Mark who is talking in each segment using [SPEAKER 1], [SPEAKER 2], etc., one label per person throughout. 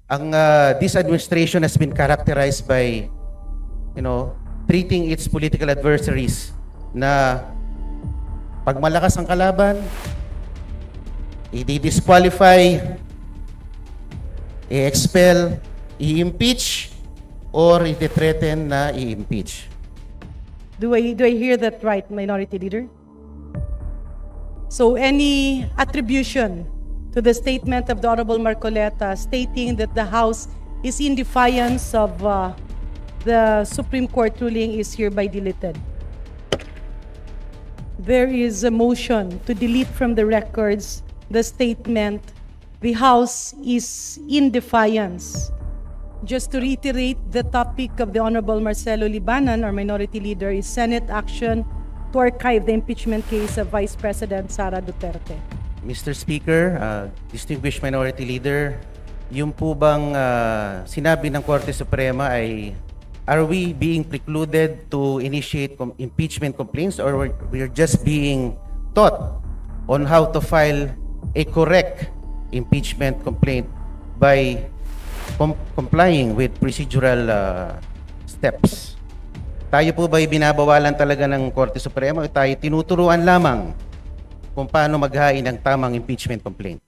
[SPEAKER 1] This administration has been characterized by, treating its political adversaries na pag malakas ang kalaban, i-disqualify, i-expel, i-impeach, or i-threaten na i-impeach.
[SPEAKER 2] Do I hear that right, Minority Leader? So any attribution to the statement of the Honorable Marcoleta stating that the House is in defiance of the Supreme Court ruling is hereby deleted. There is a motion to delete from the records the statement, the House is in defiance. Just to reiterate, the topic of the Honorable Marcelo Libanan, our Minority Leader, is Senate action to archive the impeachment case of Vice President Sara Duterte.
[SPEAKER 1] Mr. Speaker, distinguished Minority Leader, yung po bang sinabi ng Korte Suprema ay, are we being precluded to initiate impeachment complaints, or we're just being taught on how to file a correct impeachment complaint by complying with procedural steps? Tayo po ba'y binabawalan talaga ng Korte Suprema o tayo tinuturuan lamang kung paano maghain ng tamang impeachment complaint?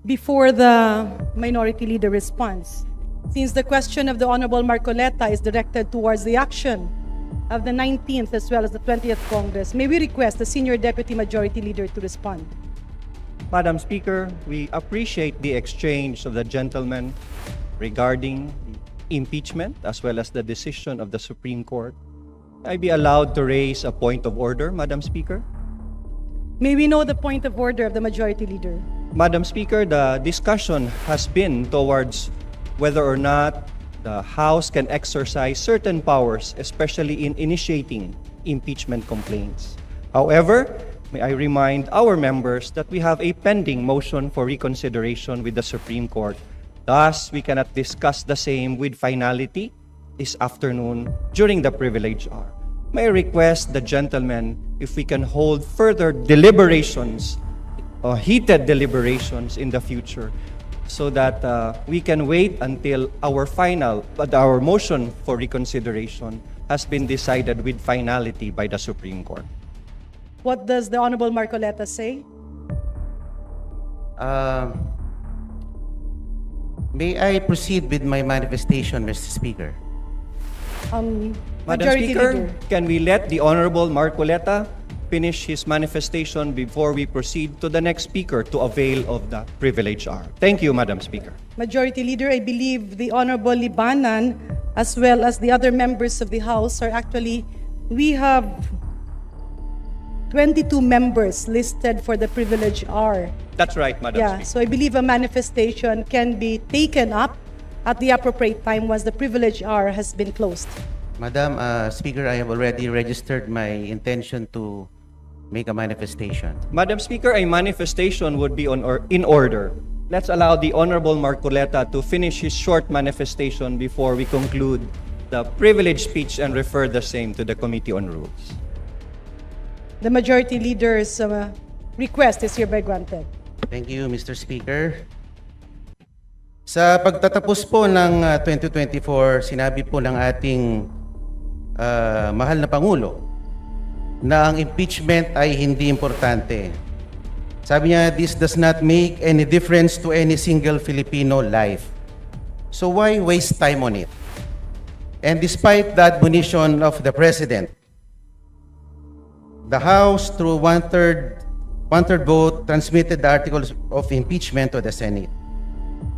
[SPEAKER 2] Before the Minority Leader responds, since the question of the Honorable Marcoleta is directed towards the action of the 19th as well as the 20th Congress, may we request the Senior Deputy Majority Leader to respond?
[SPEAKER 3] Madam Speaker, we appreciate the exchange of the gentlemen regarding the impeachment as well as the decision of the Supreme Court. I be allowed to raise a point of order, Madam Speaker?
[SPEAKER 2] May we know the point of order of the Majority Leader?
[SPEAKER 3] Madam Speaker, the discussion has been towards whether or not the House can exercise certain powers, especially in initiating impeachment complaints. However, may I remind our members that we have a pending motion for reconsideration with the Supreme Court. Thus, we cannot discuss the same with finality this afternoon during the privilege hour. May I request the gentlemen if we can hold further deliberations, heated deliberations in the future, so that we can wait until our motion for reconsideration has been decided with finality by the Supreme Court.
[SPEAKER 2] What does the Honorable Marcoleta say?
[SPEAKER 1] May I proceed with my manifestation, Mr. Speaker?
[SPEAKER 3] Madam
[SPEAKER 2] Majority
[SPEAKER 3] Speaker,
[SPEAKER 2] Leader.
[SPEAKER 3] can we let the Honorable Marcoleta finish his manifestation before we proceed to the next speaker to avail of the privilege hour? Thank you, Madam Speaker.
[SPEAKER 2] Majority Leader, I believe the Honorable Libanan as well as the other members of the House are actually, we have 22 members listed for the privilege hour.
[SPEAKER 3] That's right, Madam
[SPEAKER 2] Yeah,
[SPEAKER 3] Speaker.
[SPEAKER 2] so I believe a manifestation can be taken up at the appropriate time once the privilege hour has been closed.
[SPEAKER 1] Madam Speaker, I have already registered my intention to make a manifestation.
[SPEAKER 3] Madam Speaker, a manifestation would be in order. Let's allow the Honorable Marcoleta to finish his short manifestation before we conclude the privilege speech and refer the same to the Committee on Rules.
[SPEAKER 2] The Majority Leader's request is hereby granted.
[SPEAKER 1] Thank you, Mr. Speaker. Sa pagtatapos po ng 2024, sinabi po ng ating mahal na Pangulo na ang impeachment ay hindi importante. Sabi niya, this does not make any difference to any single Filipino life. So why waste time on it? And despite the admonition of the President, the House, through one-third vote, transmitted the articles of impeachment to the Senate.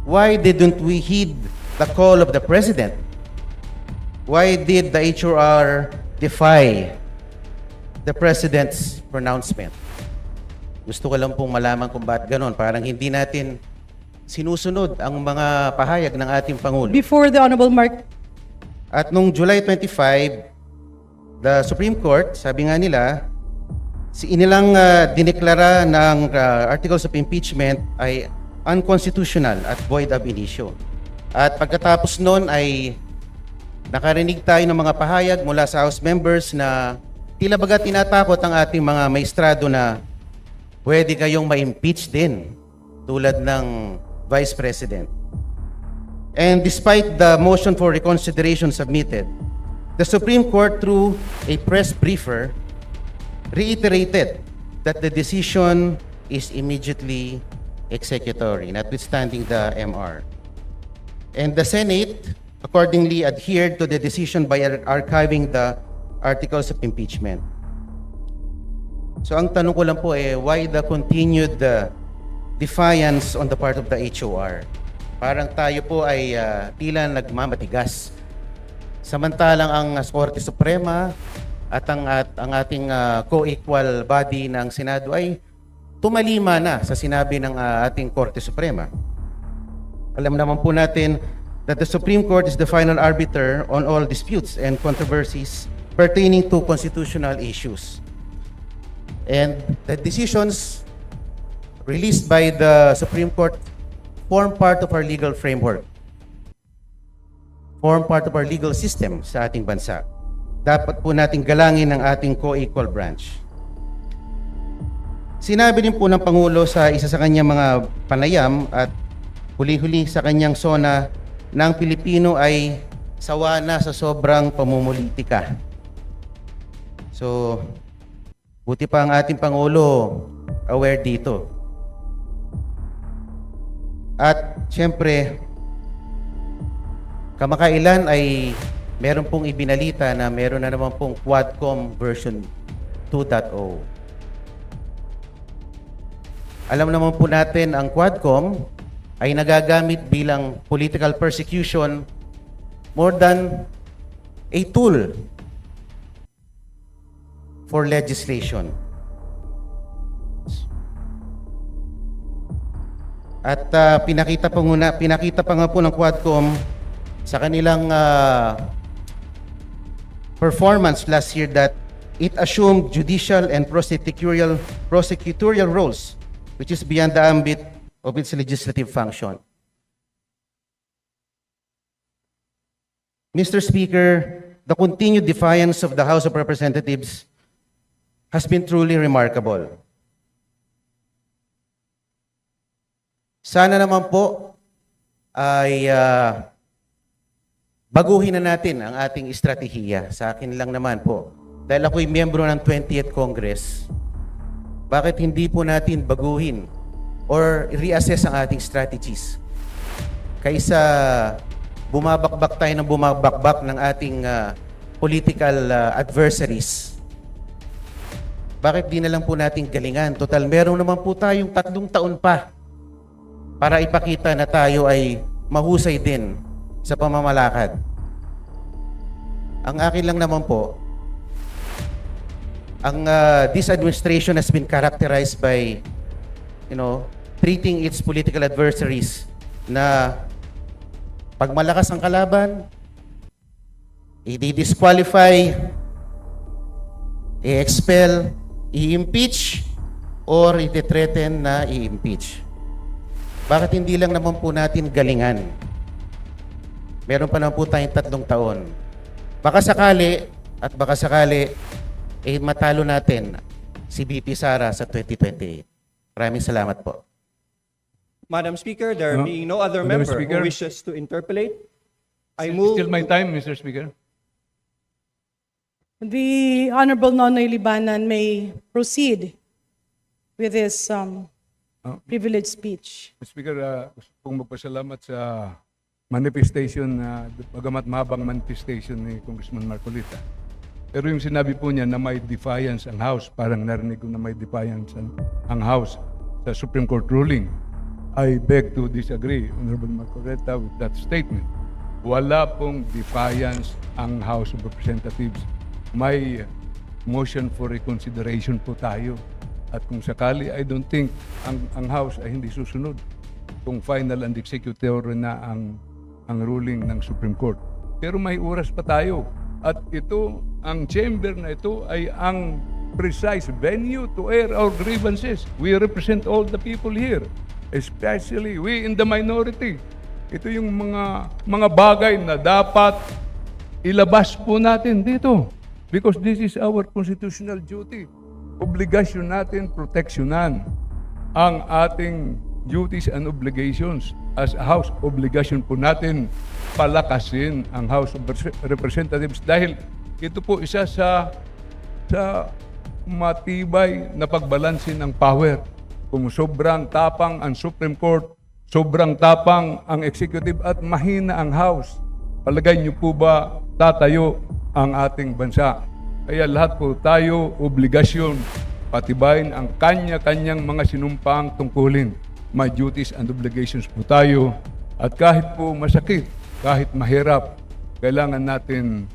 [SPEAKER 1] Why didn't we heed the call of the President? Why did the HRR defy the President's pronouncement? Gusto ko lang pong malaman kung bakit ganon. Parang hindi natin sinusunod ang mga pahayag ng ating Pangulo.
[SPEAKER 2] Before the Honorable
[SPEAKER 1] At nung July 25, the Supreme Court, sabi nga nila, inilang dineklara ng articles of impeachment ay unconstitutional at void ab initio. At pagkatapos noon ay nakarinig tayo ng mga pahayag mula sa House members na tila baga tinatakot ang ating mga maestrado na pwede kayong ma-impeach din tulad ng Vice President. And despite the motion for reconsideration submitted, the Supreme Court, through a press briefer, reiterated that the decision is immediately executory, notwithstanding the MR. And the Senate accordingly adhered to the decision by archiving the articles of impeachment. So ang tanong ko lang po why the continued defiance on the part of the HOR? Parang tayo po ay tila nagmamatigas. Samantalang ang Korte Suprema at ang ating co-equal body ng Senado ay tumalima na sa sinabi ng ating Korte Suprema. Alam naman po natin that the Supreme Court is the final arbiter on all disputes and controversies pertaining to constitutional issues. And the decisions released by the Supreme Court form part of our legal framework, form part of our legal system sa ating bansa. Dapat po natin galangin ang ating co-equal branch. Sinabi din po ng Pangulo sa isa sa kanyang mga panayam at huli-huli sa kanyang SONA na ang Pilipino ay sawa na sa sobrang pamumulitika. So, buti pa ang ating Pangulo aware dito. At siyempre, kamakailan ay meron pong ibinalita na meron na naman pong Quadcom version 2.0. Alam naman po natin ang Quadcom ay nagagamit bilang political persecution more than a tool for legislation. At pinakita pa nga po ng Quadcom sa kanilang performance last year that it assumed judicial and prosecutorial roles, which is beyond the ambit of its legislative function. Mr. Speaker, the continued defiance of the House of Representatives has been truly remarkable. Sana naman po ay baguhin na natin ang ating estratehiya. Sa akin lang naman po. Dahil ako'y miyembro ng 20th Congress, bakit hindi po natin baguhin or reassess ang ating strategies? Kaysa bumabakbak tayo ng bumabakbak ng ating political adversaries. Bakit di na lang po natin galingan? Total, meron naman po tayong 3 taon pa para ipakita na tayo ay mahusay din sa pamamalakad. Ang akin lang naman po, ang this administration has been characterized by, treating its political adversaries na pag malakas ang kalaban, i-disqualify, i-expel, i-impeach, or i-threaten na i-impeach. Bakit hindi lang naman po natin galingan? Meron pa naman po tayong 3 taon. Baka sakali, matalo natin si VP Sara sa 2028. Maraming salamat po.
[SPEAKER 3] Madam Speaker, there being no other
[SPEAKER 4] Madam
[SPEAKER 3] member
[SPEAKER 4] Speaker.
[SPEAKER 3] who wishes to interpolate, I move
[SPEAKER 4] Still my time, Mr. Speaker.
[SPEAKER 2] The Honorable Nonoy Libanan may proceed with his privileged speech.
[SPEAKER 4] Mr. Speaker, gusto kong magpasalamat sa manifestation na bagamat mahabang manifestation ni Congressman Marcolita. Pero yung sinabi po niya na may defiance ang House, parang narinig ko na may defiance ang House sa Supreme Court ruling. I beg to disagree, Honorable Marcolita, with that statement. Wala pong defiance ang House of Representatives. May motion for reconsideration po tayo. At kung sakali, I don't think ang House ay hindi susunod kung final and executory na ang ruling ng Supreme Court. Pero may oras pa tayo. At ito, ang chamber na ito ay ang precise venue to air our grievances. We represent all the people here, especially we in the minority. Ito yung mga bagay na dapat ilabas po natin dito. Because this is our constitutional duty. Obligasyon natin proteksyonan ang ating duties and obligations. As a House, obligation po natin palakasin ang House of Representatives dahil ito po isa sa matibay na pagbalansin ng power. Kung sobrang tapang ang Supreme Court, sobrang tapang ang Executive at mahina ang House, palagay niyo po ba tatayo ang ating bansa? Kaya lahat po tayo obligasyon patibayin ang kanya-kanyang mga sinumpaang tungkulin. May duties and obligations po tayo at kahit po masakit, kahit mahirap, kailangan natin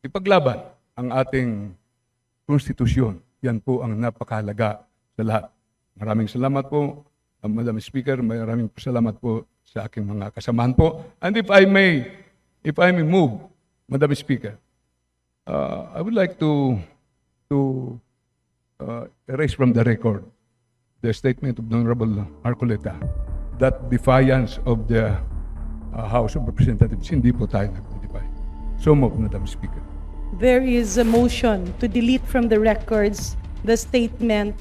[SPEAKER 4] ipaglaban ang ating konstitusyon. Yan po ang napakahalaga sa lahat. Maraming salamat po, Madam Speaker. Maraming salamat po sa aking mga kasamahan po. And if I may move, Madam Speaker, I would like to erase from the record the statement of the Honorable Marcoleta that defiance of the House of Representatives. Hindi po tayo nag-defy. So move, Madam Speaker.
[SPEAKER 2] There is a motion to delete from the records the statement,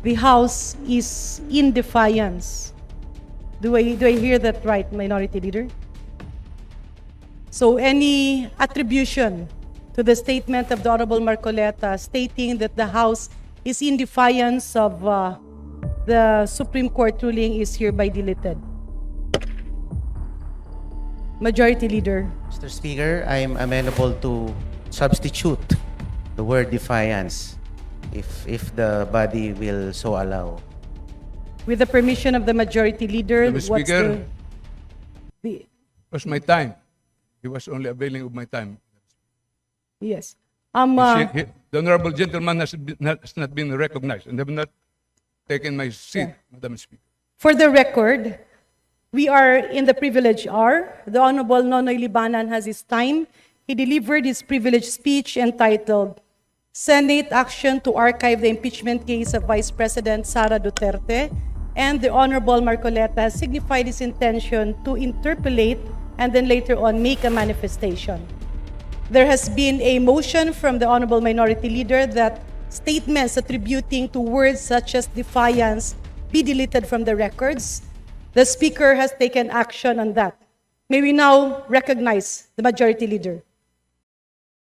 [SPEAKER 2] "The House is in defiance." Do I hear that right, Minority Leader? So any attribution to the statement of the Honorable Marcoleta stating that the House is in defiance of the Supreme Court ruling is hereby deleted. Majority Leader.
[SPEAKER 1] Mr. Speaker, I am amenable to substitute the word defiance if the body will so allow.
[SPEAKER 2] With the permission of the Majority Leader,
[SPEAKER 4] Mr. Speaker.
[SPEAKER 2] the
[SPEAKER 4] It was my time. He was only availing of my time.
[SPEAKER 2] yes.
[SPEAKER 4] The honorable gentleman has not been recognized and have not taken my seat, Madam Speaker.
[SPEAKER 2] For the record, we are in the privilege hour. The Honorable Nonoy Libanan has his time. He delivered his privileged speech entitled, "Senate Action to Archive the Impeachment Case of Vice President Sara Duterte," and the Honorable Marcoleta has signified his intention to interpolate and then later on make a manifestation. There has been a motion from the Honorable Minority Leader that statements attributing to words such as defiance be deleted from the records. The Speaker has taken action on that. May we now recognize the Majority Leader.